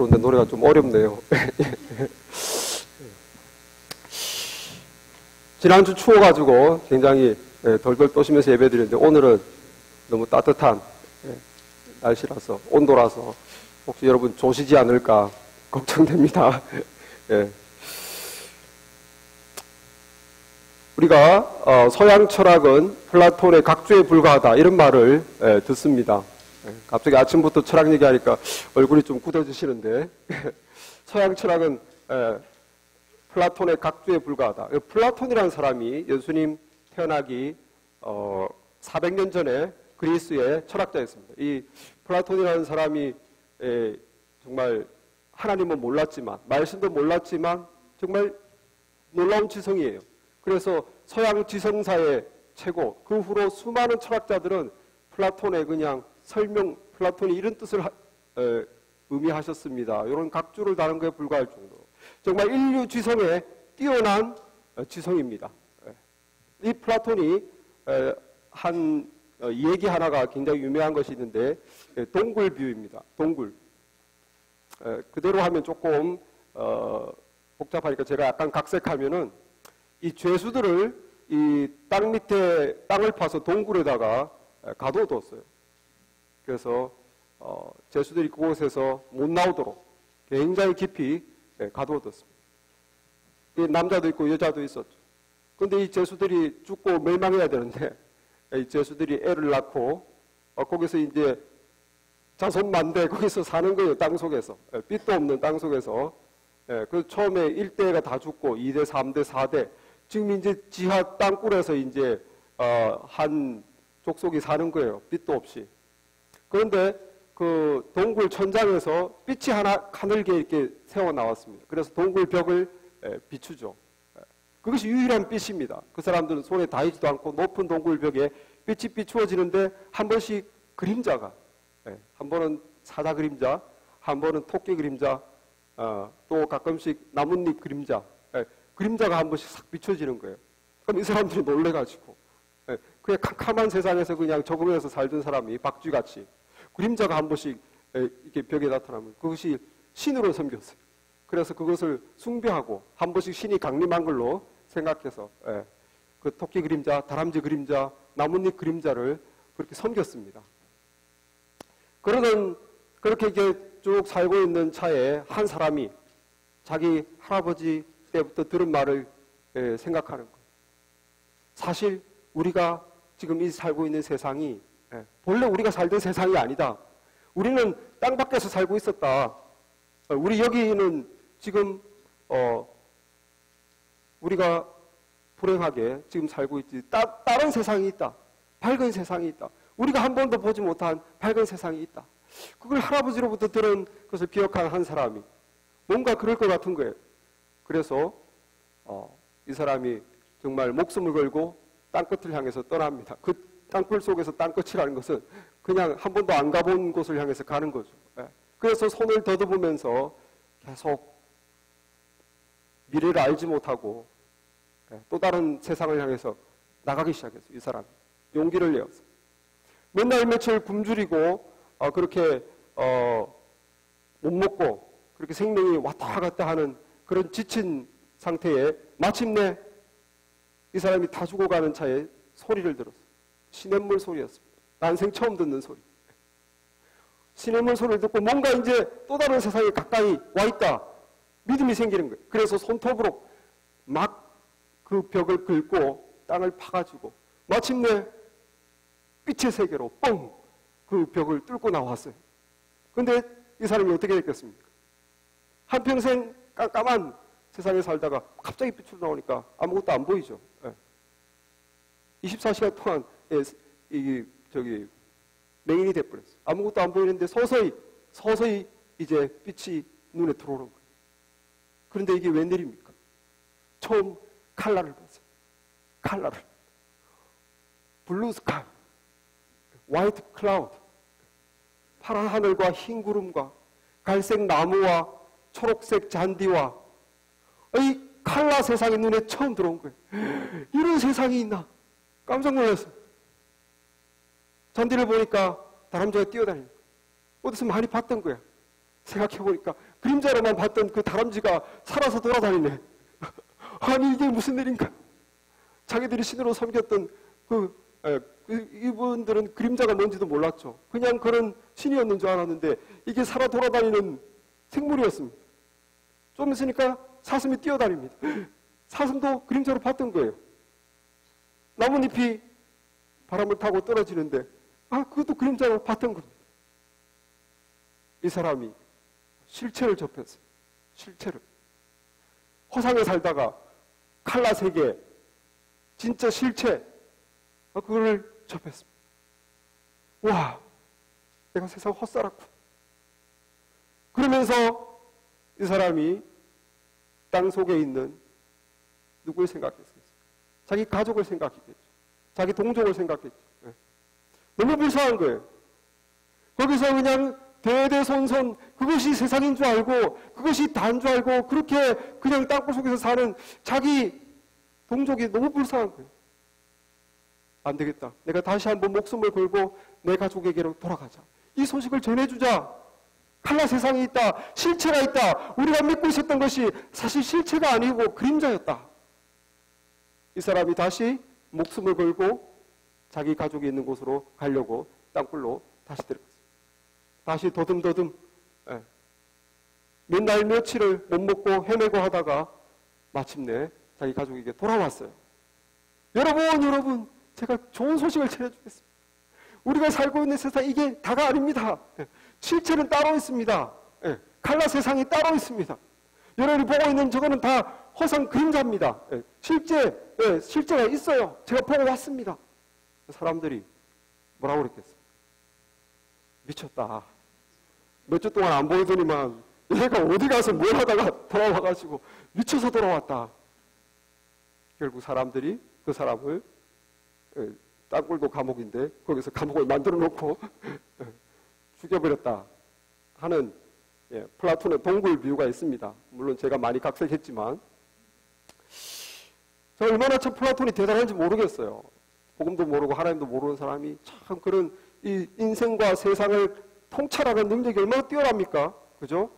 그런데 노래가 좀 어렵네요. 지난주 추워가지고 굉장히 덜덜 떠시면서 예배드렸는데 오늘은 너무 따뜻한 날씨라서, 온도라서 혹시 여러분 조시지 않을까 걱정됩니다. 우리가 서양 철학은 플라톤의 각주에 불과하다 이런 말을 듣습니다. 갑자기 아침부터 철학 얘기하니까 얼굴이 좀 굳어지시는데 서양 철학은 플라톤의 각주에 불과하다. 플라톤이라는 사람이 예수님 태어나기 400년 전에 그리스의 철학자였습니다. 이 플라톤이라는 사람이 정말 하나님은 몰랐지만, 말씀도 몰랐지만 정말 놀라운 지성이에요. 그래서 서양 지성사의 최고, 그 후로 수많은 철학자들은 플라톤의 그냥 설명, 플라톤이 이런 뜻을 의미하셨습니다. 이런 각주를 다른 것에 불과할 정도로 정말 인류 지성에 뛰어난 지성입니다. 이 플라톤이 한 얘기 하나가 굉장히 유명한 것이 있는데 동굴 비유입니다. 동굴. 그대로 하면 조금 복잡하니까 제가 약간 각색하면은 이 죄수들을 이 땅 밑에 땅을 파서 동굴에다가 가둬뒀어요. 그래서 죄수들이 그곳에서 못 나오도록 굉장히 깊이 가둬뒀습니다. 남자도 있고 여자도 있었죠. 그런데 이 죄수들이 죽고 멸망해야 되는데 이 죄수들이 애를 낳고 거기서 이제 자손만대 거기서 사는 거예요. 땅 속에서. 빛도 없는 땅 속에서. 그 처음에 1대가 다 죽고 2대, 3대, 4대 지금 이제 지하 땅굴에서 이제 한 족속이 사는 거예요. 빛도 없이. 그런데 그 동굴 천장에서 빛이 하나 가늘게 이렇게 새어 나왔습니다. 그래서 동굴 벽을 비추죠. 그것이 유일한 빛입니다. 그 사람들은 손에 닿이지도 않고 높은 동굴 벽에 빛이 비추어지는데 한 번씩 그림자가, 한 번은 사자 그림자, 한 번은 토끼 그림자, 또 가끔씩 나뭇잎 그림자, 그림자가 한 번씩 싹 비춰지는 거예요. 그럼 이 사람들이 놀래가지고 그냥 캄캄한 세상에서 그냥 적응해서 살던 사람이 박쥐같이 그림자가 한 번씩 이렇게 벽에 나타나면 그것이 신으로 섬겼어요. 그래서 그것을 숭배하고 한 번씩 신이 강림한 걸로 생각해서 그 토끼 그림자, 다람쥐 그림자, 나뭇잎 그림자를 그렇게 섬겼습니다. 그렇게 이렇게 쭉 살고 있는 차에 한 사람이 자기 할아버지 때부터 들은 말을 생각하는 거예요. 사실 우리가 지금 이 살고 있는 세상이 본래 우리가 살던 세상이 아니다. 우리는 땅 밖에서 살고 있었다. 우리 여기는 지금 우리가 불행하게 지금 살고 있지. 다른 세상이 있다. 밝은 세상이 있다. 우리가 한 번도 보지 못한 밝은 세상이 있다. 그걸 할아버지로부터 들은 것을 기억한 한 사람이 뭔가 그럴 것 같은 거예요. 그래서 이 사람이 정말 목숨을 걸고 땅끝을 향해서 떠납니다. 그 땅굴 속에서 땅끝이라는 것은 그냥 한 번도 안 가본 곳을 향해서 가는 거죠. 그래서 손을 더듬으면서 계속 미래를 알지 못하고 또 다른 세상을 향해서 나가기 시작했어요. 이 사람이 용기를 내었어요. 맨날 며칠 굶주리고 그렇게 못 먹고 그렇게 생명이 왔다 갔다 하는 그런 지친 상태에 마침내 이 사람이 다 죽어가는 차에 소리를 들었어요. 시냇물 소리였습니다. 난생 처음 듣는 소리. 시냇물 소리를 듣고 뭔가 이제 또 다른 세상에 가까이 와 있다. 믿음이 생기는 거예요. 그래서 손톱으로 막 그 벽을 긁고 땅을 파가지고 마침내 빛의 세계로 뻥! 그 벽을 뚫고 나왔어요. 근데 이 사람이 어떻게 됐겠습니까? 한평생 깜깜한 세상에 살다가 갑자기 빛으로 나오니까 아무것도 안 보이죠. 24시간 동안 맹인이 돼버렸어요. 아무것도 안 보이는데 서서히 이제 빛이 눈에 들어오는 거예요. 그런데 이게 웬일입니까? 처음 칼라를 봤어요. 칼라를. 블루 스카이, 화이트 클라우드, 파란 하늘과 흰 구름과 갈색 나무와 초록색 잔디와 이 칼라 세상이 눈에 처음 들어온 거예요. 이런 세상이 있나? 깜짝 놀랐어요. 잔디를 보니까 다람쥐가 뛰어다니는 거예요. 어디서 많이 봤던 거야. 생각해보니까 그림자로만 봤던 그 다람쥐가 살아서 돌아다니네. 아니 이게 무슨 일인가. 자기들이 신으로 섬겼던 이분들은 그림자가 뭔지도 몰랐죠. 그냥 그런 신이었는 줄 알았는데 이게 살아 돌아다니는 생물이었습니다. 좀 있으니까 사슴이 뛰어다닙니다. 사슴도 그림자로 봤던 거예요. 나뭇잎이 바람을 타고 떨어지는데 그것도 그림자로 봤던 겁니다. 이 사람이 실체를 접했어요. 실체를. 허상에 살다가 칼라 세계, 진짜 실체, 그걸 접했습니다. 와, 내가 세상 헛살았군. 그러면서 이 사람이 땅 속에 있는 누구를 생각했습니까? 자기 가족을 생각했겠죠. 자기 동족을 생각했죠. 너무 불쌍한 거예요. 거기서 그냥 대대손손 그것이 세상인 줄 알고 그것이 다인 줄 알고 그렇게 그냥 땅굴 속에서 사는 자기 동족이 너무 불쌍한 거예요. 안 되겠다. 내가 다시 한번 목숨을 걸고 내 가족에게로 돌아가자. 이 소식을 전해주자. 칼라 세상이 있다. 실체가 있다. 우리가 믿고 있었던 것이 사실 실체가 아니고 그림자였다. 이 사람이 다시 목숨을 걸고 자기 가족이 있는 곳으로 가려고 땅굴로 다시 들어갔습니다. 다시 더듬더듬 몇 날 며칠을 못 먹고 헤매고 하다가 마침내 자기 가족에게 돌아왔어요. 여러분 제가 좋은 소식을 전해주겠습니다. 우리가 살고 있는 세상 이게 다가 아닙니다. 실체는 따로 있습니다. 칼라 세상이 따로 있습니다. 여러분이 보고 있는 저거는 다 허상 그림자입니다. 실제가 있어요. 제가 보고 왔습니다. 사람들이 뭐라고 그랬겠어요? 미쳤다. 몇 주 동안 안 보이더니만 얘가 어디 가서 뭘 하다가 돌아와가지고 미쳐서 돌아왔다. 결국 사람들이 그 사람을 땅굴도 감옥인데 거기서 감옥을 만들어 놓고 죽여버렸다 하는 플라톤의 동굴 비유가 있습니다. 물론 제가 많이 각색했지만 저 얼마나 참 플라톤이 대단한지 모르겠어요. 복음도 모르고 하나님도 모르는 사람이 참 그런 이 인생과 세상을 통찰하는 능력이 얼마나 뛰어납니까? 그죠?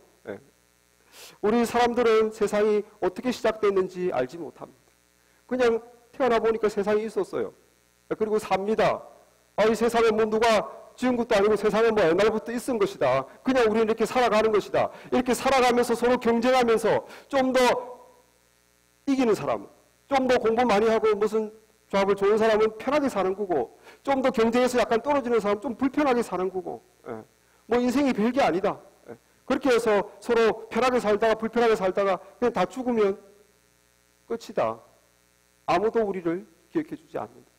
우리 사람들은 세상이 어떻게 시작됐는지 알지 못합니다. 그냥 태어나 보니까 세상이 있었어요. 그리고 삽니다. 이 세상에 뭐 누가 지은 것도 아니고 세상에 뭐 옛날부터 있은 것이다. 그냥 우리는 이렇게 살아가는 것이다. 이렇게 살아가면서 서로 경쟁하면서 좀 더 이기는 사람은, 좀 더 공부 많이 하고 무슨 조합을 좋은 사람은 편하게 사는 거고, 좀 더 경쟁에서 약간 떨어지는 사람은 좀 불편하게 사는 거고, 뭐 인생이 별게 아니다. 그렇게 해서 서로 편하게 살다가 불편하게 살다가 그냥 다 죽으면 끝이다. 아무도 우리를 기억해 주지 않는다.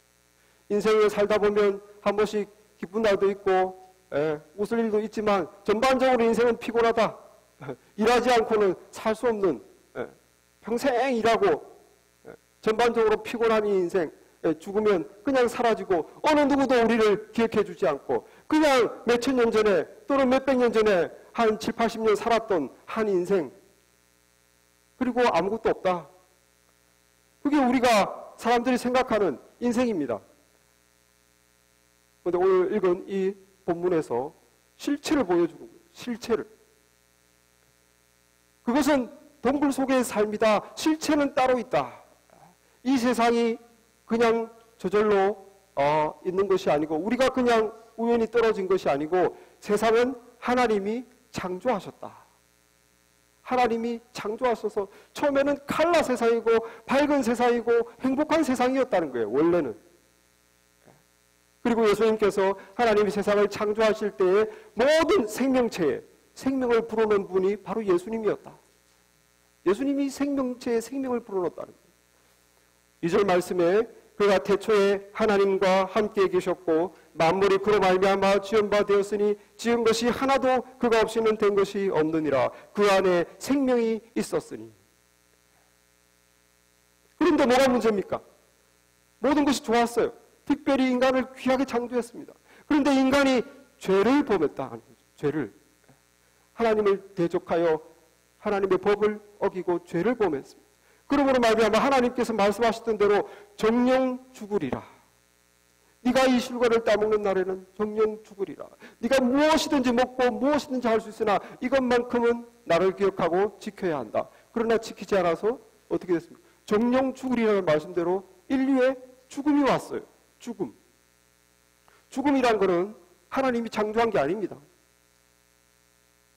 인생을 살다 보면 한 번씩 기쁜 날도 있고 웃을 일도 있지만 전반적으로 인생은 피곤하다. 일하지 않고는 살 수 없는 평생 일하고 전반적으로 피곤한 이 인생, 죽으면 그냥 사라지고 어느 누구도 우리를 기억해 주지 않고 그냥 몇천 년 전에 또는 몇백 년 전에 한 7, 80년 살았던 한 인생, 그리고 아무것도 없다. 그게 우리가 사람들이 생각하는 인생입니다. 그런데 오늘 읽은 이 본문에서 실체를 보여주는 거예요. 실체를. 그것은 동굴 속의 삶이다. 실체는 따로 있다. 이 세상이 그냥 저절로 있는 것이 아니고 우리가 그냥 우연히 떨어진 것이 아니고 세상은 하나님이 창조하셨다. 하나님이 창조하셔서 처음에는 칼라 세상이고 밝은 세상이고 행복한 세상이었다는 거예요. 원래는. 그리고 예수님께서 하나님이 세상을 창조하실 때에 모든 생명체에 생명을 불어넣은 분이 바로 예수님이었다. 예수님이 생명체에 생명을 불어넣었다는 거예요. 2절 말씀에 그가 태초에 하나님과 함께 계셨고 만물이 그로 말미암아 지은 바 되었으니 지은 것이 하나도 그가 없이는 된 것이 없느니라. 그 안에 생명이 있었으니. 그런데 뭐가 문제입니까? 모든 것이 좋았어요. 특별히 인간을 귀하게 창조했습니다. 그런데 인간이 죄를 범했다 하는 거죠. 죄를. 하나님을 대적하여 하나님의 법을 어기고 죄를 범했습니다. 그러므로 말미암아 하나님께서 말씀하셨던 대로 정령 죽으리라. 네가 이 실과를 따먹는 날에는 정령 죽으리라. 네가 무엇이든지 먹고 무엇이든지 할 수 있으나 이것만큼은 나를 기억하고 지켜야 한다. 그러나 지키지 않아서 어떻게 됐습니까? 정령 죽으리라는 말씀대로 인류에 죽음이 왔어요. 죽음. 죽음이란 것은 하나님이 창조한 게 아닙니다.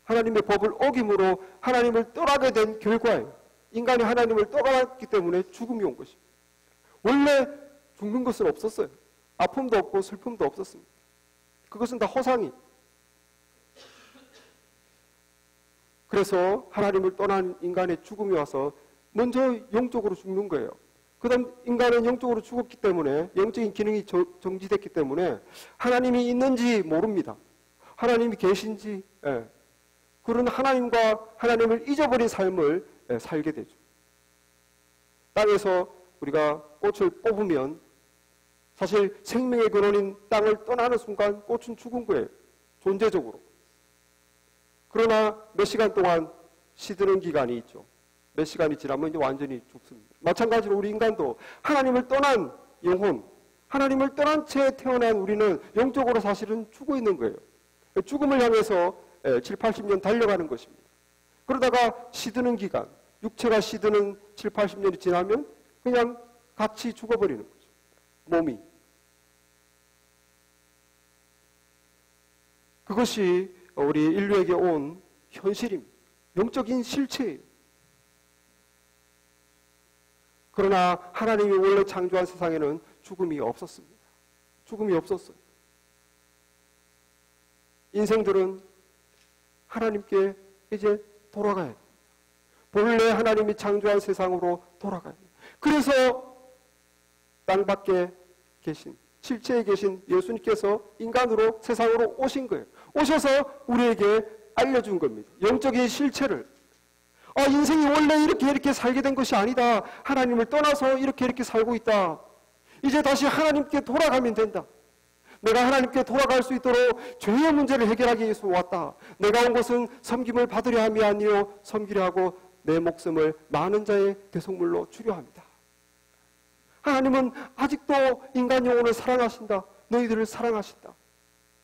하나님의 법을 어김으로 하나님을 떠나게 된 결과예요. 인간이 하나님을 떠났기 때문에 죽음이 온 것입니다. 원래 죽는 것은 없었어요. 아픔도 없고 슬픔도 없었습니다. 그것은 다 허상이. 그래서 하나님을 떠난 인간의 죽음이 와서 먼저 영적으로 죽는 거예요. 그 다음 인간은 영적으로 죽었기 때문에, 영적인 기능이 정지됐기 때문에 하나님이 있는지 모릅니다. 하나님이 계신지, 그런 하나님과 하나님을 잊어버린 삶을 살게 되죠. 땅에서 우리가 꽃을 뽑으면 사실 생명의 근원인 땅을 떠나는 순간 꽃은 죽은 거예요. 존재적으로. 그러나 몇 시간 동안 시드는 기간이 있죠. 몇 시간이 지나면 이제 완전히 죽습니다. 마찬가지로 우리 인간도 하나님을 떠난 영혼, 하나님을 떠난 채 태어난 우리는 영적으로 사실은 죽어 있는 거예요. 죽음을 향해서 7, 80년 달려가는 것입니다. 그러다가 시드는 기간, 육체가 시드는 7, 80년이 지나면 그냥 같이 죽어버리는 거죠. 몸이. 그것이 우리 인류에게 온 현실입니다. 영적인 실체예요. 그러나 하나님이 원래 창조한 세상에는 죽음이 없었습니다. 죽음이 없었어요. 인생들은 하나님께 이제 돌아가야 됩니다. 본래 하나님이 창조한 세상으로 돌아가야 됩니다. 그래서 땅밖에 계신, 실체에 계신 예수님께서 인간으로 세상으로 오신 거예요. 오셔서 우리에게 알려준 겁니다. 영적인 실체를. 인생이 원래 이렇게 살게 된 것이 아니다. 하나님을 떠나서 이렇게 살고 있다. 이제 다시 하나님께 돌아가면 된다. 내가 하나님께 돌아갈 수 있도록 죄의 문제를 해결하기 위해서 왔다. 내가 온 것은 섬김을 받으려 함이 아니요 섬기려 하고 내 목숨을 많은 자의 대속물로 주려 합니다. 하나님은 아직도 인간 영혼을 사랑하신다. 너희들을 사랑하신다.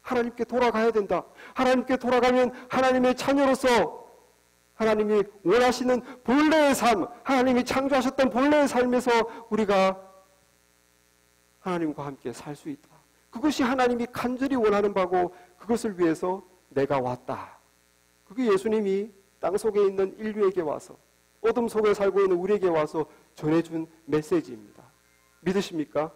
하나님께 돌아가야 된다. 하나님께 돌아가면 하나님의 자녀로서 하나님이 원하시는 본래의 삶, 하나님이 창조하셨던 본래의 삶에서 우리가 하나님과 함께 살 수 있다. 그것이 하나님이 간절히 원하는 바고 그것을 위해서 내가 왔다. 그게 예수님이 땅속에 있는 인류에게 와서 어둠 속에 살고 있는 우리에게 와서 전해준 메시지입니다. 믿으십니까?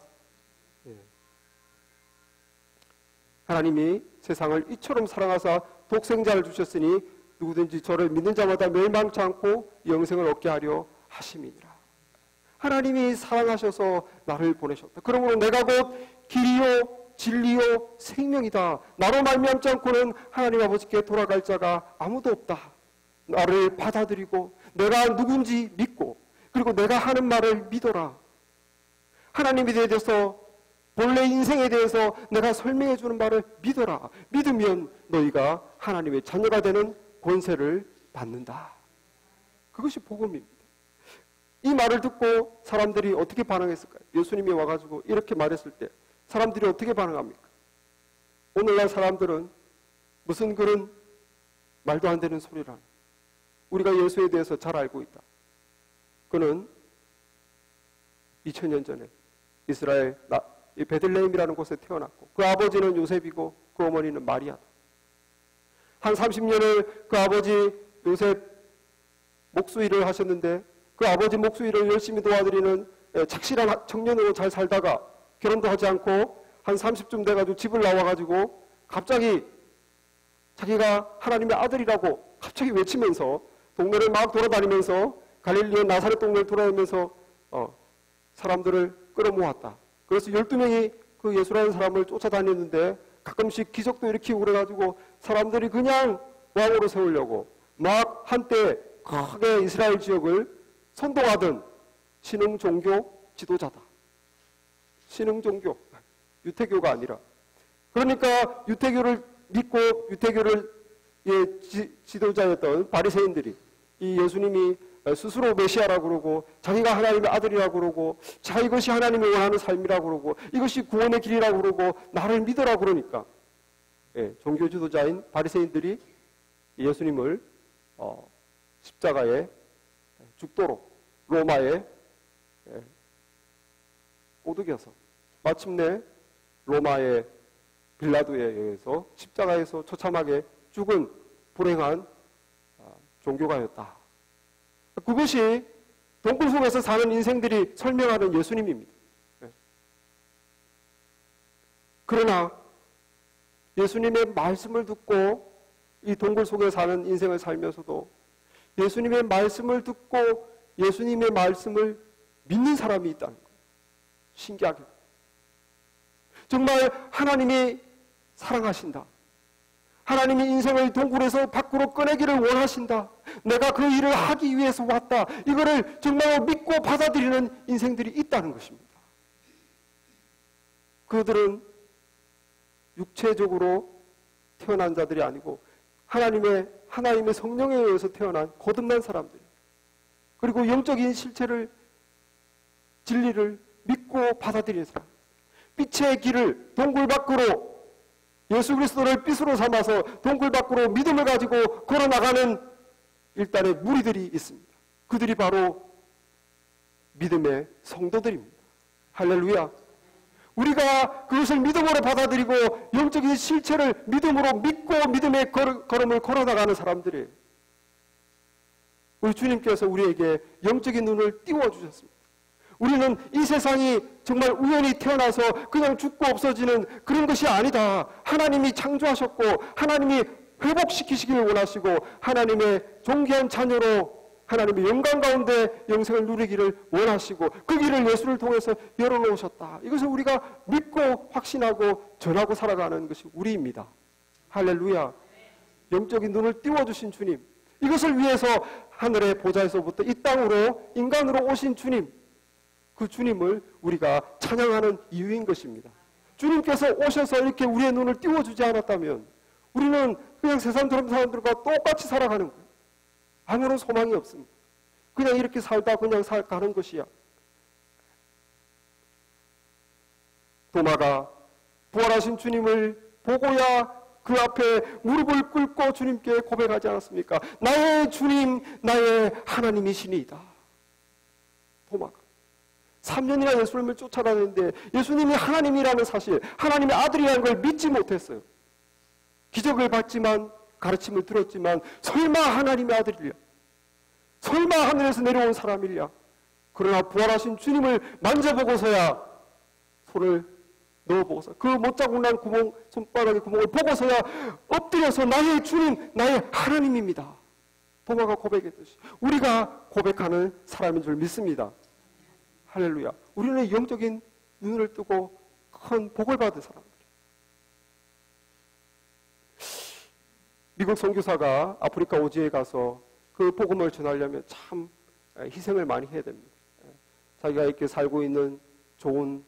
하나님이 세상을 이처럼 사랑하사 독생자를 주셨으니 누구든지 저를 믿는 자마다 멸망치 않고 영생을 얻게 하려 하심이니라. 하나님이 사랑하셔서 나를 보내셨다. 그러므로 내가 곧 길이요 진리요 생명이다. 나로 말미암지 않고는 하나님 아버지께 돌아갈 자가 아무도 없다. 나를 받아들이고 내가 누군지 믿고 그리고 내가 하는 말을 믿어라. 하나님에 대해서 본래 인생에 대해서 내가 설명해 주는 말을 믿어라. 믿으면 너희가 하나님의 자녀가 되는 권세를 받는다. 그것이 복음입니다. 이 말을 듣고 사람들이 어떻게 반응했을까요? 예수님이 와가지고 이렇게 말했을 때 사람들이 어떻게 반응합니까? 오늘날 사람들은 무슨 그런 말도 안 되는 소리를 하는, 우리가 예수에 대해서 잘 알고 있다. 그는 2000년 전에 이스라엘 베들레헴이라는 곳에 태어났고 그 아버지는 요셉이고 그 어머니는 마리아다. 한 30년을 그 아버지 요셉 목수일을 하셨는데 그 아버지 목수일을 열심히 도와드리는 착실한 청년으로 잘 살다가 결혼도 하지 않고 한 30쯤 돼가지고 집을 나와가지고 갑자기 자기가 하나님의 아들이라고 갑자기 외치면서 동네를 막 돌아다니면서 갈릴리의 나사렛 동네를 돌아다니면서 사람들을 끌어모았다. 그래서 12명이 그 예수라는 사람을 쫓아다녔는데 가끔씩 기적도 일으키고 그래가지고 사람들이 그냥 왕으로 세우려고 막 한때 크게 이스라엘 지역을 선동하던 신흥 종교 지도자다. 신흥 종교, 유태교가 아니라. 그러니까 유태교를 믿고 유태교를 지도자였던 바리새인들이 이 예수님이 스스로 메시아라고 그러고 자기가 하나님의 아들이라고 그러고 자 이것이 하나님이 원하는 삶이라고 그러고 이것이 구원의 길이라고 그러고 나를 믿으라고 그러니까 종교 지도자인 바리새인들이 예수님을 십자가에 죽도록 로마에 꼬드겨서 마침내 로마의 빌라도에 의해서 십자가에서 처참하게 죽은 불행한 종교가였다. 그것이 동굴 속에서 사는 인생들이 설명하는 예수님입니다. 그러나 예수님의 말씀을 듣고 이 동굴 속에 사는 인생을 살면서도 예수님의 말씀을 듣고 예수님의 말씀을 믿는 사람이 있다는 거예요. 신기하게. 정말 하나님이 사랑하신다. 하나님이 인생을 동굴에서 밖으로 꺼내기를 원하신다. 내가 그 일을 하기 위해서 왔다. 이거를 정말 믿고 받아들이는 인생들이 있다는 것입니다. 그들은 육체적으로 태어난 자들이 아니고 하나님의 성령에 의해서 태어난 거듭난 사람들. 그리고 영적인 실체를 진리를 믿고 받아들이는 사람. 빛의 길을 동굴 밖으로 예수 그리스도를 빛으로 삼아서 동굴 밖으로 믿음을 가지고 걸어나가는 일단의 무리들이 있습니다. 그들이 바로 믿음의 성도들입니다. 할렐루야. 우리가 그것을 믿음으로 받아들이고 영적인 실체를 믿음으로 믿고 믿음의 걸음을 걸어나가는 사람들이에요. 우리 주님께서 우리에게 영적인 눈을 띄워주셨습니다. 우리는 이 세상이 정말 우연히 태어나서 그냥 죽고 없어지는 그런 것이 아니다. 하나님이 창조하셨고 하나님이 회복시키시기를 원하시고 하나님의 존귀한 자녀로 하나님의 영광 가운데 영생을 누리기를 원하시고 그 길을 예수를 통해서 열어놓으셨다. 이것을 우리가 믿고 확신하고 전하고 살아가는 것이 우리입니다. 할렐루야. 영적인 눈을 띄워주신 주님, 이것을 위해서 하늘의 보좌에서부터 이 땅으로 인간으로 오신 주님, 그 주님을 우리가 찬양하는 이유인 것입니다. 주님께서 오셔서 이렇게 우리의 눈을 띄워주지 않았다면 우리는 그냥 세상 사람들과 똑같이 살아가는 거예요. 아무런 소망이 없습니다. 그냥 이렇게 살다 그냥 가는 것이야. 도마가 부활하신 주님을 보고야 그 앞에 무릎을 꿇고 주님께 고백하지 않았습니까? 나의 주님, 나의 하나님이시니이다. 도마가 3년이나 예수님을 쫓아다녔는데 예수님이 하나님이라는 사실, 하나님의 아들이라는 걸 믿지 못했어요. 기적을 봤지만, 가르침을 들었지만 설마 하나님의 아들이랴, 설마 하늘에서 내려온 사람이랴. 그러나 부활하신 주님을 만져보고서야, 손을 넣어보고서 그 못자국난 구멍, 손바닥의 구멍을 보고서야 엎드려서 나의 주님, 나의 하나님입니다. 도마가 고백했듯이 우리가 고백하는 사람인 줄 믿습니다. 할렐루야. 우리는 영적인 눈을 뜨고 큰 복을 받은 사람들. 미국 선교사가 아프리카 오지에 가서 그 복음을 전하려면 참 희생을 많이 해야 됩니다. 자기가 이렇게 살고 있는 좋은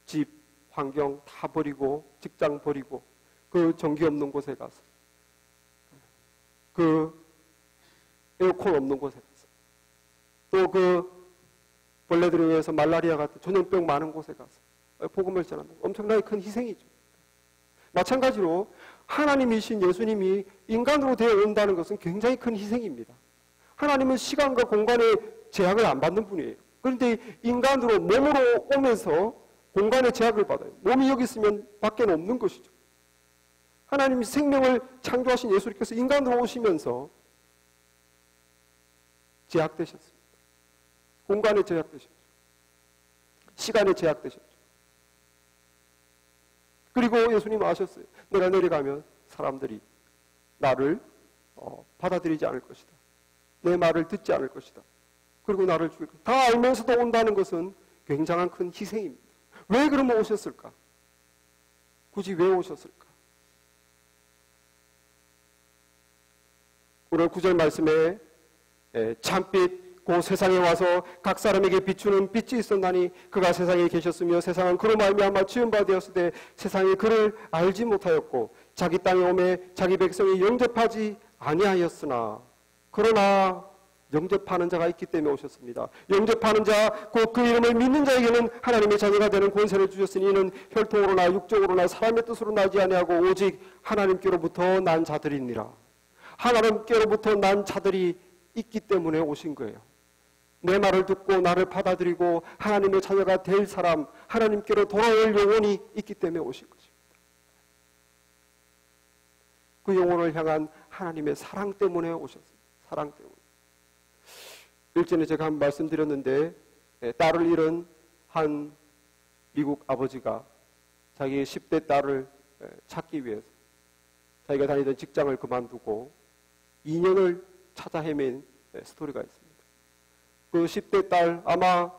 집, 환경 다 버리고, 직장 버리고, 그 전기 없는 곳에 가서, 그 에어컨 없는 곳에 가서, 또 그 벌레들에 의해서 말라리아 같은 전염병 많은 곳에 가서 복음을 전하는 엄청나게 큰 희생이죠. 마찬가지로 하나님이신 예수님이 인간으로 되어 온다는 것은 굉장히 큰 희생입니다. 하나님은 시간과 공간의 제약을 안 받는 분이에요. 그런데 인간으로 몸으로 오면서 공간의 제약을 받아요. 몸이 여기 있으면 밖에는 없는 것이죠. 하나님이 생명을 창조하신 예수님께서 인간으로 오시면서 제약되셨습니다. 공간에 제약되셨죠. 시간에 제약되셨죠. 그리고 예수님은 아셨어요. 내가 내려가면 사람들이 나를 받아들이지 않을 것이다. 내 말을 듣지 않을 것이다. 그리고 나를 죽일 것이다. 다 알면서도 온다는 것은 굉장한 큰 희생입니다. 왜 그러면 오셨을까? 굳이 왜 오셨을까? 오늘 9절 말씀에 참빛 그 세상에 와서 각 사람에게 비추는 빛이 있었나니 그가 세상에 계셨으며 세상은 그로 말미암아 지은 바 되었으되 세상이 그를 알지 못하였고 자기 땅에 오매 자기 백성이 영접하지 아니하였으나 그러나 영접하는 자가 있기 때문에 오셨습니다. 영접하는 자, 곧 그 이름을 믿는 자에게는 하나님의 자녀가 되는 권세를 주셨으니 이는 혈통으로나 육적으로나 사람의 뜻으로 나지 아니하고 오직 하나님께로부터 난 자들이니라. 하나님께로부터 난 자들이 있기 때문에 오신 거예요. 내 말을 듣고 나를 받아들이고 하나님의 자녀가 될 사람, 하나님께로 돌아올 영혼이 있기 때문에 오신 것입니다. 그 영혼을 향한 하나님의 사랑 때문에 오셨습니다. 사랑 때문에. 일전에 제가 한번 말씀드렸는데 딸을 잃은 한 미국 아버지가 자기의 10대 딸을 찾기 위해서 자기가 다니던 직장을 그만두고 2년을 찾아 헤맨 스토리가 있습니다. 그 10대 딸 아마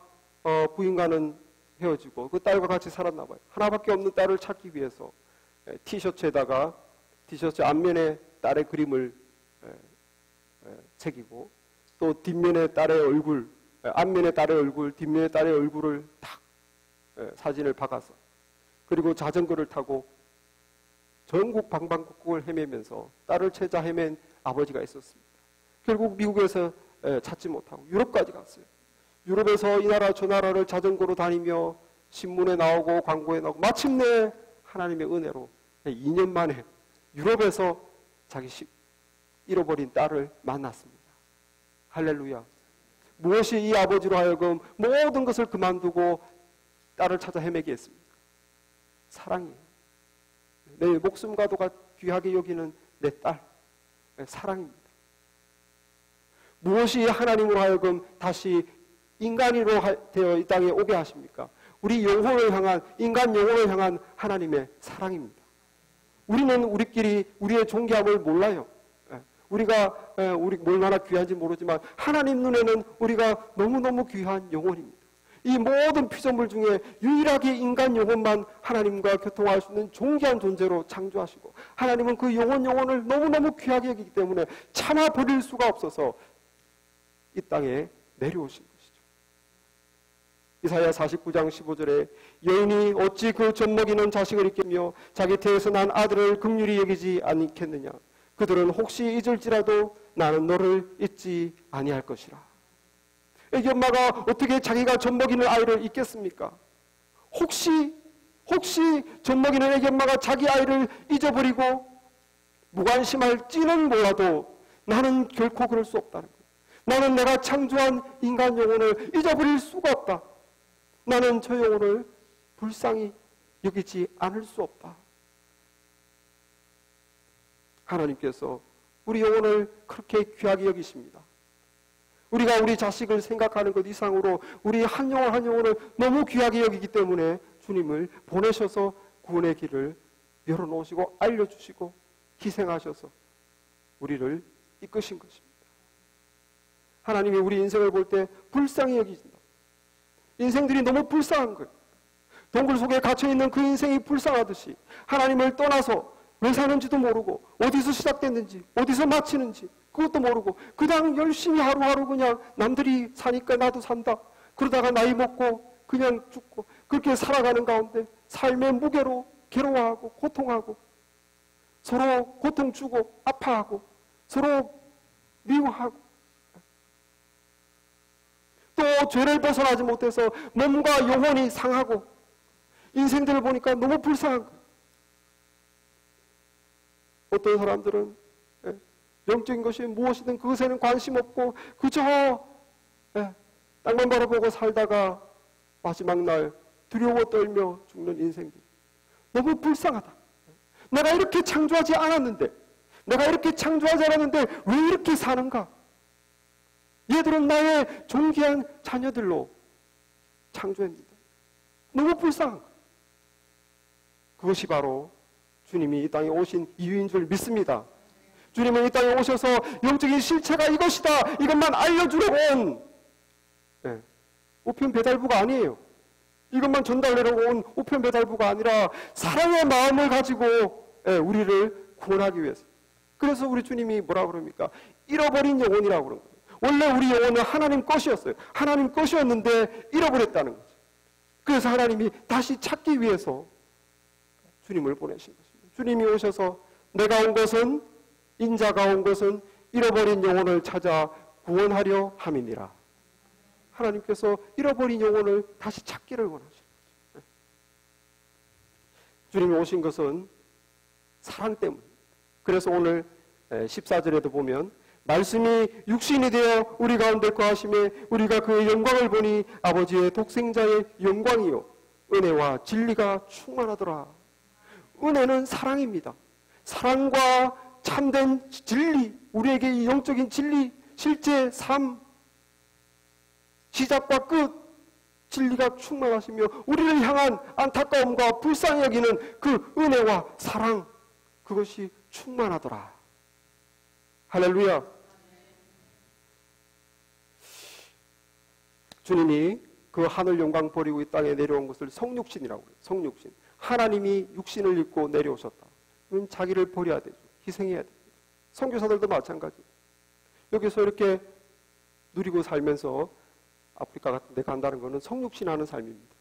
부인과는 헤어지고 그 딸과 같이 살았나 봐요. 하나밖에 없는 딸을 찾기 위해서 티셔츠에다가 티셔츠 앞면에 딸의 그림을 새기고 또 뒷면에 딸의 얼굴, 앞면에 딸의 얼굴, 뒷면에 딸의 얼굴을 탁 사진을 박아서 그리고 자전거를 타고 전국 방방곡곡을 헤매면서 딸을 찾아 헤맨 아버지가 있었습니다. 결국 미국에서 찾지 못하고 유럽까지 갔어요. 유럽에서 이 나라 저 나라를 자전거로 다니며 신문에 나오고 광고에 나오고 마침내 하나님의 은혜로 2년 만에 유럽에서 자기 잃어버린 딸을 만났습니다. 할렐루야. 무엇이 이 아버지로 하여금 모든 것을 그만두고 딸을 찾아 헤매게 했습니까? 사랑이에요. 내 목숨과도 귀하게 여기는 내 딸, 사랑입니다. 무엇이 하나님으로 하여금 다시 인간으로 되어 이 땅에 오게 하십니까? 우리 영혼을 향한, 인간 영혼을 향한 하나님의 사랑입니다. 우리는 우리끼리 우리의 존귀함을 몰라요. 우리가 우리 얼마나 귀한지 모르지만 하나님 눈에는 우리가 너무너무 귀한 영혼입니다. 이 모든 피조물 중에 유일하게 인간 영혼만 하나님과 교통할 수 있는 존귀한 존재로 창조하시고 하나님은 그 영혼을 너무너무 귀하게 여기기 때문에 차마 버릴 수가 없어서 이 땅에 내려오신 것이죠. 이사야 49장 15절에 여인이 어찌 그 젖먹이는 자식을 잊겠며 자기 태에서 난 아들을 긍휼히 여기지 않겠느냐. 그들은 혹시 잊을지라도 나는 너를 잊지 아니할 것이라. 애기 엄마가 어떻게 자기가 젖먹이는 아이를 잊겠습니까? 혹시 젖먹이는 애기 엄마가 자기 아이를 잊어버리고 무관심할지는 몰라도 나는 결코 그럴 수 없다는 거예요. 나는 내가 창조한 인간 영혼을 잊어버릴 수가 없다. 나는 저 영혼을 불쌍히 여기지 않을 수 없다. 하나님께서 우리 영혼을 그렇게 귀하게 여기십니다. 우리가 우리 자식을 생각하는 것 이상으로 우리 한 영혼 한 영혼을 너무 귀하게 여기기 때문에 주님을 보내셔서 구원의 길을 열어놓으시고 알려주시고 희생하셔서 우리를 이끄신 것입니다. 하나님이 우리 인생을 볼 때 불쌍히 여기신다. 인생들이 너무 불쌍한 거예요. 동굴 속에 갇혀있는 그 인생이 불쌍하듯이 하나님을 떠나서 왜 사는지도 모르고 어디서 시작됐는지 어디서 마치는지 그것도 모르고 그냥 열심히 하루하루 그냥 남들이 사니까 나도 산다. 그러다가 나이 먹고 그냥 죽고 그렇게 살아가는 가운데 삶의 무게로 괴로워하고 고통하고 서로 고통 주고 아파하고 서로 미워하고 또 죄를 벗어나지 못해서 몸과 영혼이 상하고 인생들을 보니까 너무 불쌍한 거예요. 어떤 사람들은 영적인 것이 무엇이든 그것에는 관심 없고 그저 땅만 바라보고 살다가 마지막 날 두려워 떨며 죽는 인생들. 너무 불쌍하다. 내가 이렇게 창조하지 않았는데 내가 이렇게 창조하지 않았는데 왜 이렇게 사는가? 얘들은 나의 존귀한 자녀들로 창조했는데 너무 불쌍한 거예요. 그것이 바로 주님이 이 땅에 오신 이유인 줄 믿습니다. 주님은 이 땅에 오셔서 영적인 실체가 이것이다. 이것만 알려주려고 온 우편 배달부가 아니에요. 이것만 전달하려고 온 우편 배달부가 아니라 사랑의 마음을 가지고 우리를 구원하기 위해서. 그래서 우리 주님이 뭐라고 그럽니까? 잃어버린 영혼이라고 그런 거예요. 원래 우리 영혼은 하나님 것이었어요. 하나님 것이었는데 잃어버렸다는 거죠. 그래서 하나님이 다시 찾기 위해서 주님을 보내신 것입니다. 주님이 오셔서 내가 온 것은 인자가 온 것은 잃어버린 영혼을 찾아 구원하려 함이니라. 하나님께서 잃어버린 영혼을 다시 찾기를 원하시는 거죠. 주님이 오신 것은 사랑 때문. 그래서 오늘 14절에도 보면 말씀이 육신이 되어 우리 가운데 거하심에 우리가 그의 영광을 보니 아버지의 독생자의 영광이요 은혜와 진리가 충만하더라. 은혜는 사랑입니다. 사랑과 참된 진리, 우리에게 이 영적인 진리, 실제 삶, 시작과 끝, 진리가 충만하시며 우리를 향한 안타까움과 불쌍히 여기는 그 은혜와 사랑, 그것이 충만하더라. 할렐루야. 주님이 그 하늘 영광 버리고 이 땅에 내려온 것을 성육신이라고 해요. 성육신. 하나님이 육신을 입고 내려오셨다. 그럼 자기를 버려야 되죠. 희생해야 됩니다. 선교사들도 마찬가지. 여기서 이렇게 누리고 살면서 아프리카 같은 데 간다는 것은 성육신하는 삶입니다.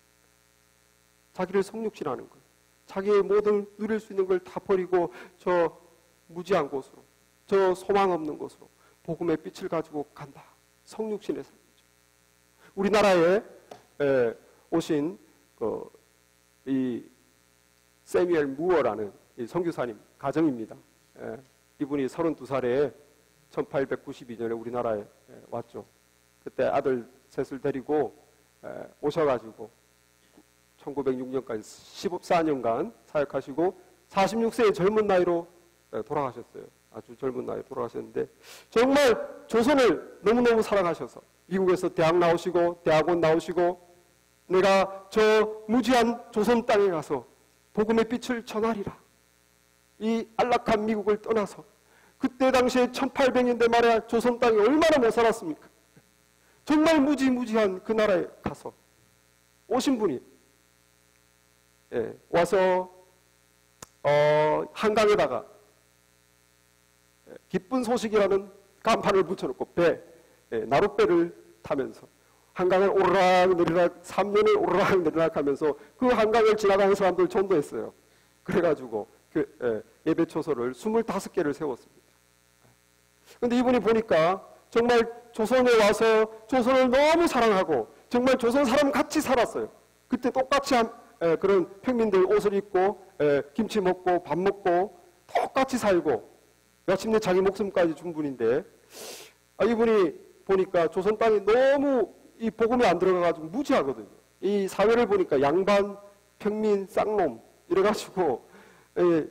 자기를 성육신하는 거예요. 자기의 모든 누릴 수 있는 걸 다 버리고 저 무지한 곳으로, 저 소망 없는 곳으로 복음의 빛을 가지고 간다. 성육신의 삶이죠. 우리나라에 오신 이 세뮤엘 무어라는 이 선교사님 가정입니다. 이분이 32살에 1892년에 우리나라에 왔죠. 그때 아들 셋을 데리고 오셔가지고 1906년까지 14년간 사역하시고 46세의 젊은 나이로 돌아가셨어요. 아주 젊은 나이에 돌아가셨는데 정말 조선을 너무너무 사랑하셔서 미국에서 대학 나오시고 대학원 나오시고 내가 저 무지한 조선 땅에 가서 복음의 빛을 전하리라. 이 안락한 미국을 떠나서 그때 당시에 1800년대 말에 조선 땅이 얼마나 못 살았습니까? 정말 무지무지한 그 나라에 가서 오신 분이 와서 한강에다가 기쁜 소식이라는 간판을 붙여놓고 나룻배를 타면서 한강을 오르락 내리락 3년을 오르락 내리락 하면서 그 한강을 지나가는 사람들 전도했어요. 그래가지고 예배 초소를 25개를 세웠습니다. 그런데 이분이 보니까 정말 조선에 와서 조선을 너무 사랑하고 정말 조선 사람 같이 살았어요. 그때 똑같이 그런 평민들 옷을 입고 김치 먹고 밥 먹고 똑같이 살고 마침내 자기 목숨까지 준 분인데 이분이 보니까 조선 땅이 너무 이 복음에 안 들어가가지고 무지하거든요. 이 사회를 보니까 양반, 평민, 쌍놈 이래가지고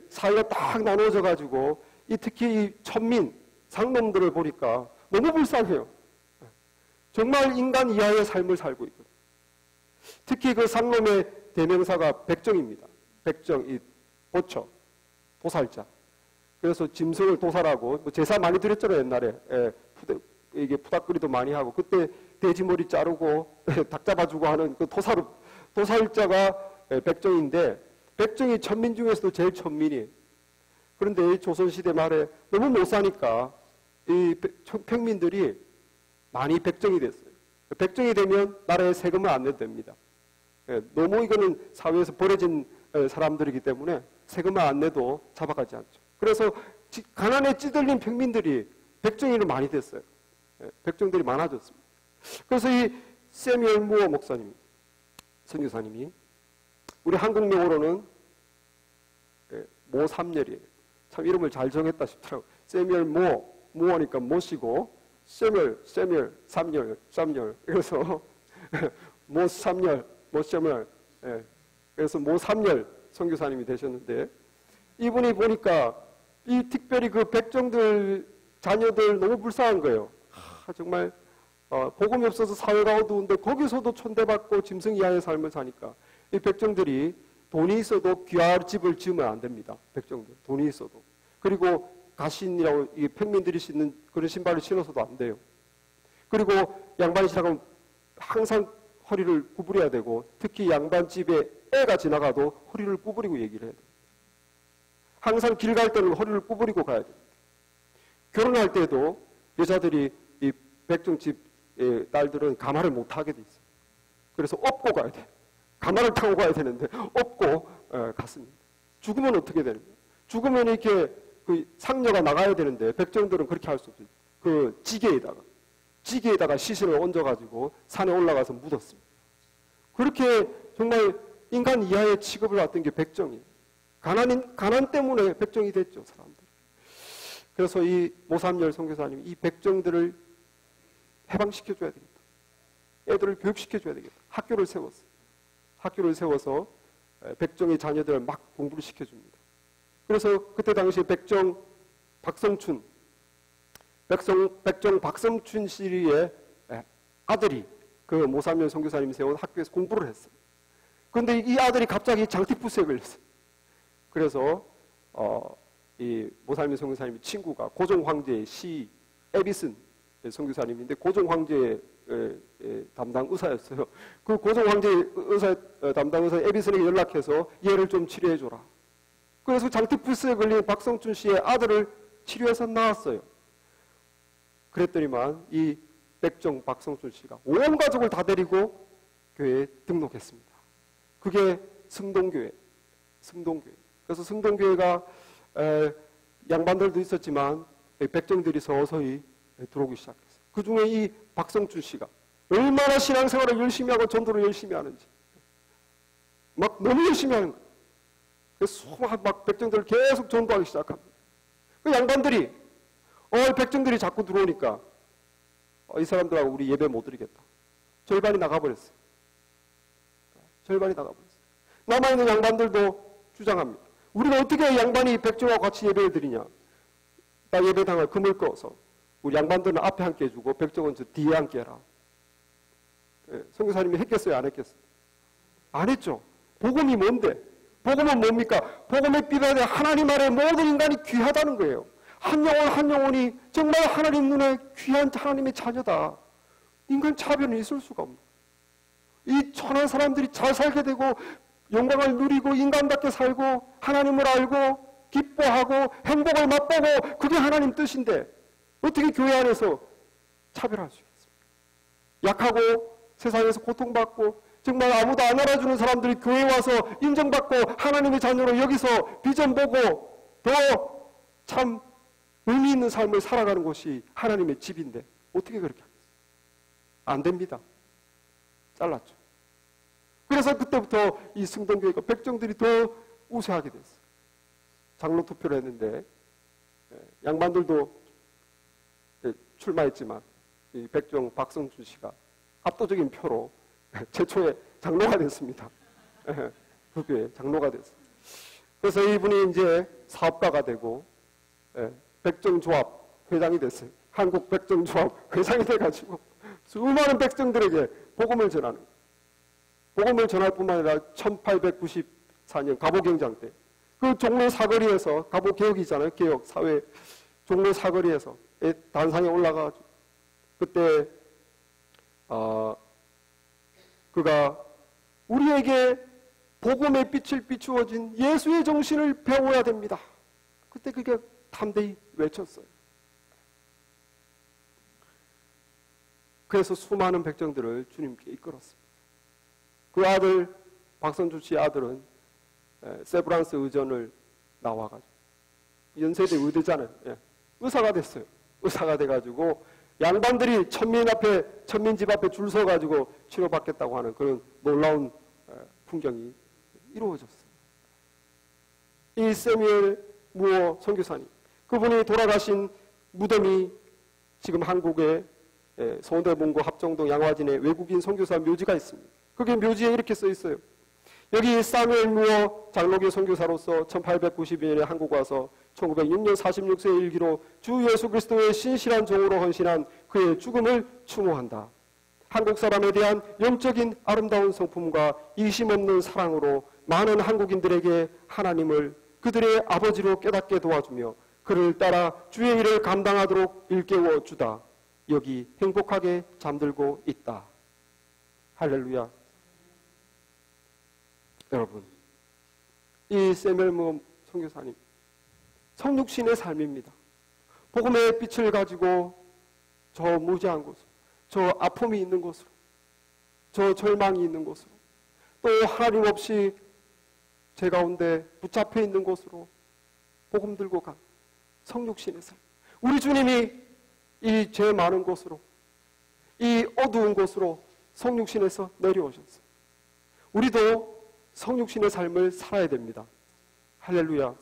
사회가 딱 나눠져가지고 특히 이 천민, 상놈들을 보니까 너무 불쌍해요. 정말 인간 이하의 삶을 살고 있거든요. 특히 그 상놈의 대명사가 백정입니다. 백정, 이 보처, 도살자. 그래서 짐승을 도살하고 제사 많이 드렸잖아요 옛날에. 이게 푸닥거리도 많이 하고 그때 돼지머리 자르고 닭 잡아주고 하는 그 도살자가 백정인데 백정이 천민 중에서도 제일 천민이에요. 그런데 이 조선시대 말에 너무 못 사니까 이 평민들이 많이 백정이 됐어요. 백정이 되면 나라에 세금을 안 내도 됩니다. 너무 이거는 사회에서 버려진 사람들이기 때문에 세금을 안 내도 잡아가지 않죠. 그래서 가난에 찌들린 평민들이 백정이로 많이 됐어요. 백정들이 많아졌습니다. 그래서 이 세뮤엘 무어 목사님, 선교사님이 우리 한국명으로는 모삼열이에요. 참 이름을 잘 정했다 싶더라고요. 세뮤엘 무어니까 모시고 세뮤엘, 삼열. 그래서 모삼열. 그래서 모삼열 선교사님이 되셨는데 이분이 보니까 이 특별히 그 백정들 자녀들 너무 불쌍한 거예요. 정말 복음이 없어서 사회가 어두운데 거기서도 촌대받고 짐승 이하의 삶을 사니까 이 백정들이 돈이 있어도 귀하집을 지으면 안 됩니다. 백정들 돈이 있어도. 그리고 가신이라고 이 평민들이 신는 그런 신발을 신어서도 안 돼요. 그리고 양반이 지나가면 항상 허리를 구부려야 되고 특히 양반집에 애가 지나가도 허리를 구부리고 얘기를 해야 돼요. 항상 길 갈 때는 허리를 구부리고 가야 돼요. 결혼할 때도 여자들이 이 백정집 딸들은 가마를 못 타게 돼 있어요. 그래서 업고 가야 돼요. 가마를 타고 가야 되는데 업고 갔습니다. 죽으면 어떻게 되는 거예요? 죽으면 이렇게 그 상녀가 나가야 되는데 백정들은 그렇게 할 수 없어요. 그 지게에다가 찌개에다가 시신을 얹어가지고 산에 올라가서 묻었습니다. 그렇게 정말 인간 이하의 취급을 받던 게 백정이에요. 가난 때문에 백정이 됐죠, 사람들이. 그래서 이 모삼열 선교사님이 이 백정들을 해방시켜줘야 되겠다. 애들을 교육시켜줘야 되겠다. 학교를 세웠어요. 학교를 세워서 백정의 자녀들을 막 공부를 시켜줍니다. 그래서 그때 당시 백정 박성춘 씨의 아들이 그 모삼열 선교사님이 세운 학교에서 공부를 했어요. 그런데 이 아들이 갑자기 장티푸스에 걸렸어요. 그래서 이 모삼열 선교사님의 친구가 고종 황제의 시 에비슨 선교사님인데 고종 황제의 담당 의사였어요. 그 고종 황제의 담당 의사 에비슨에게 연락해서 얘를 좀 치료해줘라. 그래서 장티푸스에 걸린 박성춘 씨의 아들을 치료해서 나왔어요. 그랬더니만 이 백정 박성춘 씨가 온 가족을 다 데리고 교회에 등록했습니다. 그게 승동교회. 그래서 승동교회가 양반들도 있었지만 백정들이 서서히 들어오기 시작했어요. 그 중에 이 박성춘 씨가 얼마나 신앙생활을 열심히 하고 전도를 열심히 하는지 막 너무 열심히 하는 거예요. 그래서 막 백정들을 계속 전도하기 시작합니다. 그 양반들이 백정들이 자꾸 들어오니까 이 사람들하고 우리 예배 못 드리겠다. 절반이 나가버렸어요. 남아있는 양반들도 주장합니다. 우리가 어떻게 양반이 백정하고 같이 예배를 드리냐. 나 예배당을 금을 꺼서 우리 양반들은 앞에 함께 해주고 백정은 저 뒤에 함께 해라. 선교사님이 했겠어요? 안 했겠어요? 안 했죠. 복음이 뭔데? 복음은 뭡니까? 복음의 삐발에 하나님 아래 모든 인간이 귀하다는 거예요. 한 영혼이 정말 하나님 눈에 귀한 하나님의 자녀다. 인간 차별은 있을 수가 없는 거예요. 이 천한 사람들이 잘 살게 되고 영광을 누리고 인간답게 살고 하나님을 알고 기뻐하고 행복을 맛보고 그게 하나님 뜻인데 어떻게 교회 안에서 차별할 수 있습니까? 약하고 세상에서 고통받고 정말 아무도 안 알아주는 사람들이 교회에 와서 인정받고 하나님의 자녀로 여기서 비전 보고 더 참 의미 있는 삶을 살아가는 곳이 하나님의 집인데 어떻게 그렇게 하겠어요? 안 됩니다. 잘랐죠. 그래서 그때부터 이 승동교회가 백정들이 더 우세하게 됐어요. 장로 투표를 했는데 양반들도 출마했지만 이 백정 박성춘 씨가 압도적인 표로 최초의 장로가 됐습니다. 그 교회 장로가 됐어요. 그래서 이분이 이제 사업가가 되고 백정조합 회장이 됐어요. 한국 백정조합 회장이 돼가지고 수많은 백정들에게 복음을 전하는 거예요. 복음을 전할 뿐만 아니라 1894년 갑오경장 때 그 종로 사거리에서 갑오개혁이잖아요. 개혁 사회 종로 사거리에서 단상에 올라가가지고 그때 그가 우리에게 복음의 빛을 비추어진 예수의 정신을 배워야 됩니다. 그때 그게 담대히 외쳤어요. 그래서 수많은 백정들을 주님께 이끌었습니다. 그 아들 박선주 씨의 아들은 세브란스 의전을 나와가지고 연세대 의대잖아요. 의사가 됐어요. 의사가 돼가지고 양반들이 천민 집 앞에 줄 서가지고 치료받겠다고 하는 그런 놀라운 풍경이 이루어졌어요. 이 세뮤엘 무어 선교사님, 그분이 돌아가신 무덤이 지금 한국의 서울대문고 합정동 양화진에 외국인 선교사 묘지가 있습니다. 그게 묘지에 이렇게 써 있어요. 여기 사뮤엘 무어 장로교 선교사로서 1892년에 한국 와서 1906년 46세의 일기로 주 예수 그리스도의 신실한 종으로 헌신한 그의 죽음을 추모한다. 한국 사람에 대한 영적인 아름다운 성품과 이심없는 사랑으로 많은 한국인들에게 하나님을 그들의 아버지로 깨닫게 도와주며 그를 따라 주의 일을 감당하도록 일깨워 주다. 여기 행복하게 잠들고 있다. 할렐루야. 여러분, 이 세뮤엘 무어 선교사님 성육신의 삶입니다. 복음의 빛을 가지고 저 무지한 곳으로, 저 아픔이 있는 곳으로, 저 절망이 있는 곳으로, 또 하나님 없이 제 가운데 붙잡혀 있는 곳으로 복음 들고 간 성육신의 삶. 우리 주님이 이 죄 많은 곳으로, 이 어두운 곳으로 성육신에서 내려오셨어요. 우리도 성육신의 삶을 살아야 됩니다. 할렐루야.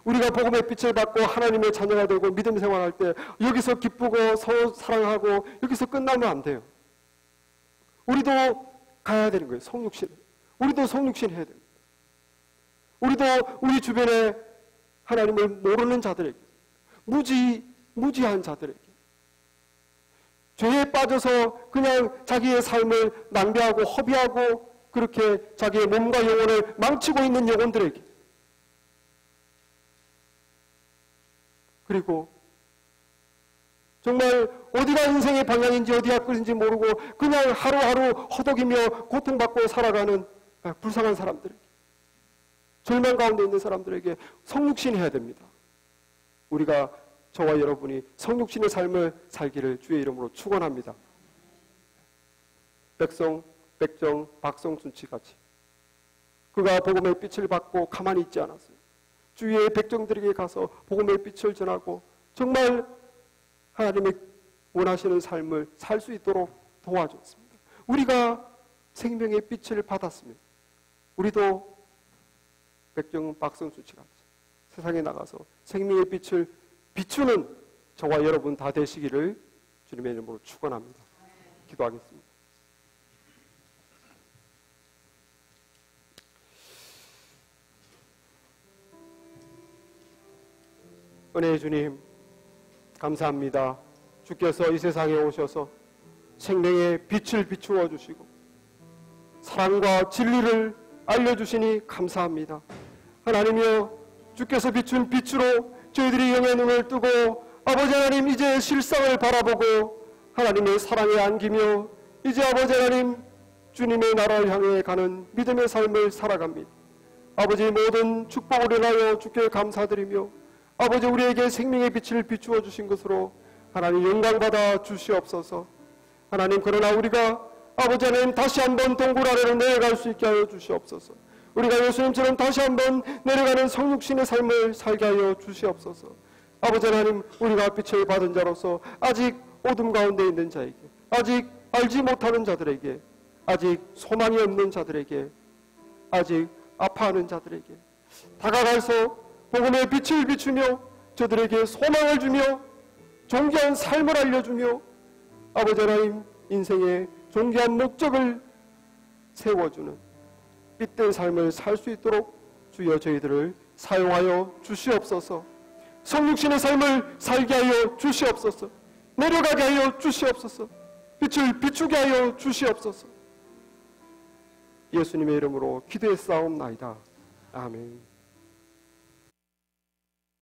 우리가 복음의 빛을 받고 하나님의 자녀가 되고 믿음 생활할 때 여기서 기쁘고 서로 사랑하고 여기서 끝나면 안 돼요. 우리도 가야 되는 거예요. 성육신. 우리도 성육신 해야 됩니다. 우리도 우리 주변에 하나님을 모르는 자들에게, 무지한 자들에게, 죄에 빠져서 그냥 자기의 삶을 낭비하고 허비하고 그렇게 자기의 몸과 영혼을 망치고 있는 영혼들에게, 그리고 정말 어디가 인생의 방향인지 어디가 끝인지 모르고 그냥 하루하루 허덕이며 고통받고 살아가는 불쌍한 사람들에게, 절망 가운데 있는 사람들에게 성육신 해야 됩니다. 우리가, 저와 여러분이 성육신의 삶을 살기를 주의 이름으로 축원합니다. 백정, 박성순치 같이 그가 복음의 빛을 받고 가만히 있지 않았어요. 주위의 백정들에게 가서 복음의 빛을 전하고 정말 하나님의 원하시는 삶을 살 수 있도록 도와줬습니다. 우리가 생명의 빛을 받았으면 우리도 백정, 박성순치 같이 세상에 나가서 생명의 빛을 비추는 저와 여러분 다 되시기를 주님의 이름으로 축원합니다. 기도하겠습니다. 은혜의 주님, 감사합니다. 주께서 이 세상에 오셔서 생명의 빛을 비추어 주시고 사랑과 진리를 알려주시니 감사합니다. 하나님이여, 주께서 비춘 빛으로 저희들이 영의 눈을 뜨고 아버지 하나님 이제 실상을 바라보고 하나님의 사랑에 안기며 이제 아버지 하나님 주님의 나라를 향해 가는 믿음의 삶을 살아갑니다. 아버지, 모든 축복을 인하여 주께 감사드리며 아버지, 우리에게 생명의 빛을 비추어 주신 것으로 하나님 영광받아 주시옵소서. 하나님, 그러나 우리가 아버지 하나님 다시 한번 동굴 아래로 내려갈 수 있게 하여 주시옵소서. 우리가 예수님처럼 다시 한번 내려가는 성육신의 삶을 살게 하여 주시옵소서. 아버지 하나님, 우리가 빛을 받은 자로서 아직 어둠 가운데 있는 자에게, 아직 알지 못하는 자들에게, 아직 소망이 없는 자들에게, 아직 아파하는 자들에게 다가가서 복음의 빛을 비추며 저들에게 소망을 주며 존귀한 삶을 알려주며 아버지 하나님 인생의 존귀한 목적을 세워주는 빛된 삶을 살 수 있도록 주여 저희들을 사용하여 주시옵소서. 성육신의 삶을 살게 하여 주시옵소서. 내려가게 하여 주시옵소서. 빛을 비추게 하여 주시옵소서. 예수님의 이름으로 기도했사옵나이다. 아멘.